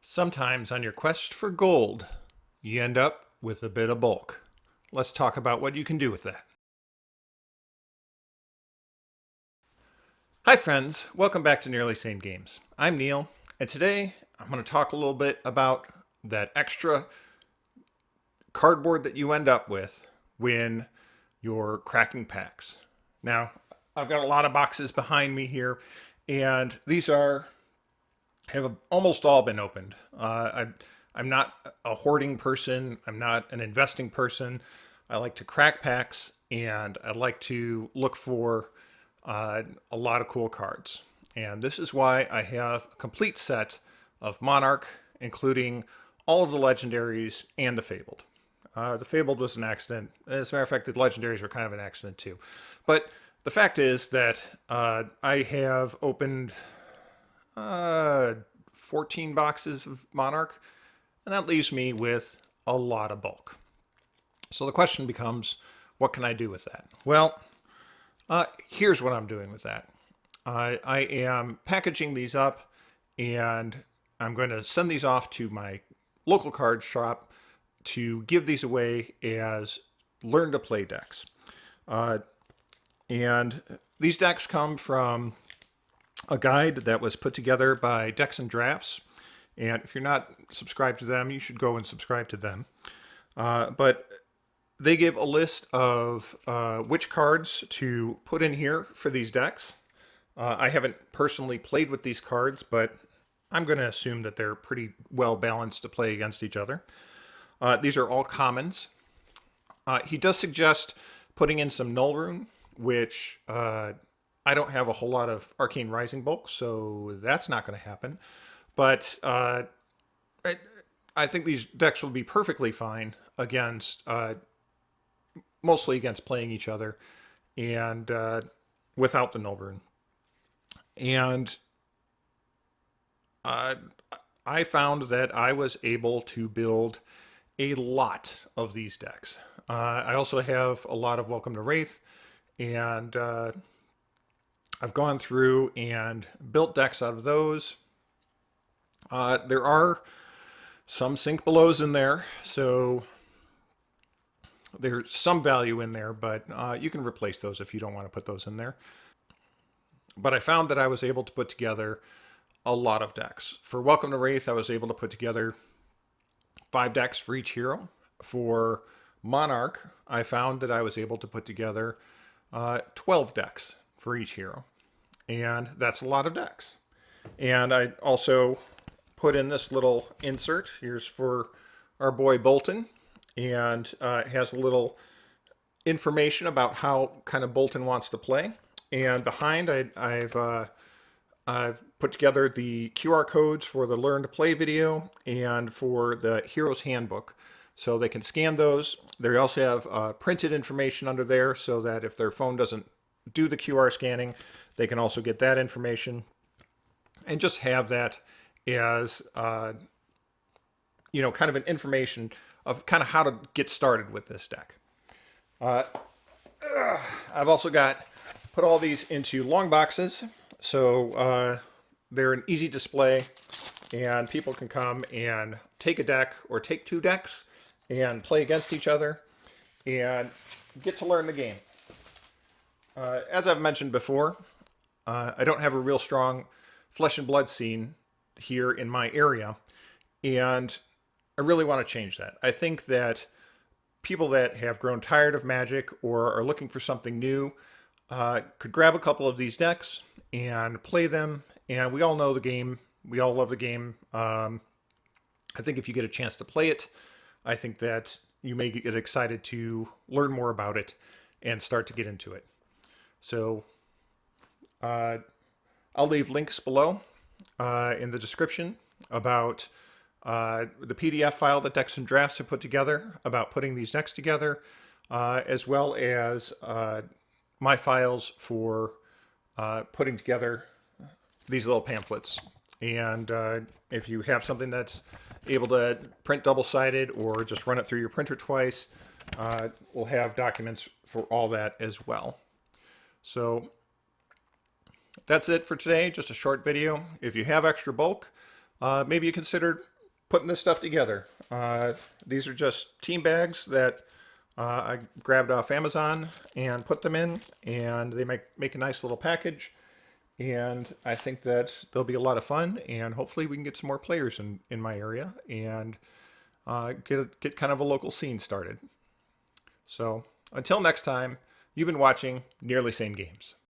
Sometimes on your quest for gold, you end up with a bit of bulk. Let's talk about what you can do with that. Hi friends, welcome back to Nearly Sane Games. I'm Neil, and today I'm going to talk a little bit about that extra cardboard that you end up with when you're cracking packs. Now, I've got a lot of boxes behind me here, and these have almost all been opened. I'm not a hoarding person. I'm not an investing person. I like to crack packs, and I like to look for a lot of cool cards. And this is why I have a complete set of Monarch, including all of the legendaries and the Fabled. The Fabled was an accident. As a matter of fact, the legendaries were kind of an accident too. But the fact is that I have opened uh, 14 boxes of Monarch, and that leaves me with a lot of bulk. So the question becomes, what can I do with that? Well, here's what I'm doing with that. I am packaging these up, and I'm going to send these off to my local card shop to give these away as learn to play decks. And these decks come from a guide that was put together by Decks and Drafts. And if you're not subscribed to them, you should go and subscribe to them. But they give a list of which cards to put in here for these decks. I haven't personally played with these cards, but I'm going to assume that they're pretty well balanced to play against each other. These are all commons. He does suggest putting in some Null Rune, which I don't have a whole lot of Arcane Rising bulk, so that's not going to happen. But I think these decks will be perfectly fine against, mostly against playing each other, and without the Null Rune. And I found that I was able to build a lot of these decks. I also have a lot of Welcome to Wraith, and I've gone through and built decks out of those. There are some Sink Belows in there, so there's some value in there, but you can replace those if you don't want to put those in there. But I found that I was able to put together a lot of decks. For Welcome to Wraith, I was able to put together 5 decks for each hero. For Monarch, I found that I was able to put together 12 decks for each hero. And that's a lot of decks. And I also put in this little insert. Here's for our boy Bolton. And it has a little information about how kind of Bolton wants to play. And behind, I've put together the QR codes for the Learn to Play video and for the Hero's Handbook. So they can scan those. They also have printed information under there so that if their phone doesn't do the QR scanning, they can also get that information and just have that as, kind of an information of kind of how to get started with this deck. I've also put all these into long boxes, so they're an easy display, and people can come and take a deck or take 2 decks and play against each other and get to learn the game. As I've mentioned before, I don't have a real strong flesh and blood scene here in my area, and I really want to change that. I think that people that have grown tired of Magic or are looking for something new could grab a couple of these decks and play them. And we all know the game. We all love the game. I think if you get a chance to play it, I think that you may get excited to learn more about it and start to get into it. So I'll leave links below in the description about the PDF file that Decks and Drafts have put together about putting these decks together, as well as my files for putting together these little pamphlets. And if you have something that's able to print double-sided or just run it through your printer twice, we'll have documents for all that as well. So that's it for today, just a short video. If you have extra bulk, maybe you consider putting this stuff together. These are just team bags that I grabbed off Amazon and put them in, and they make a nice little package. And I think that they'll be a lot of fun, and hopefully we can get some more players in my area and get kind of a local scene started. So until next time, you've been watching Nearly Sane Games.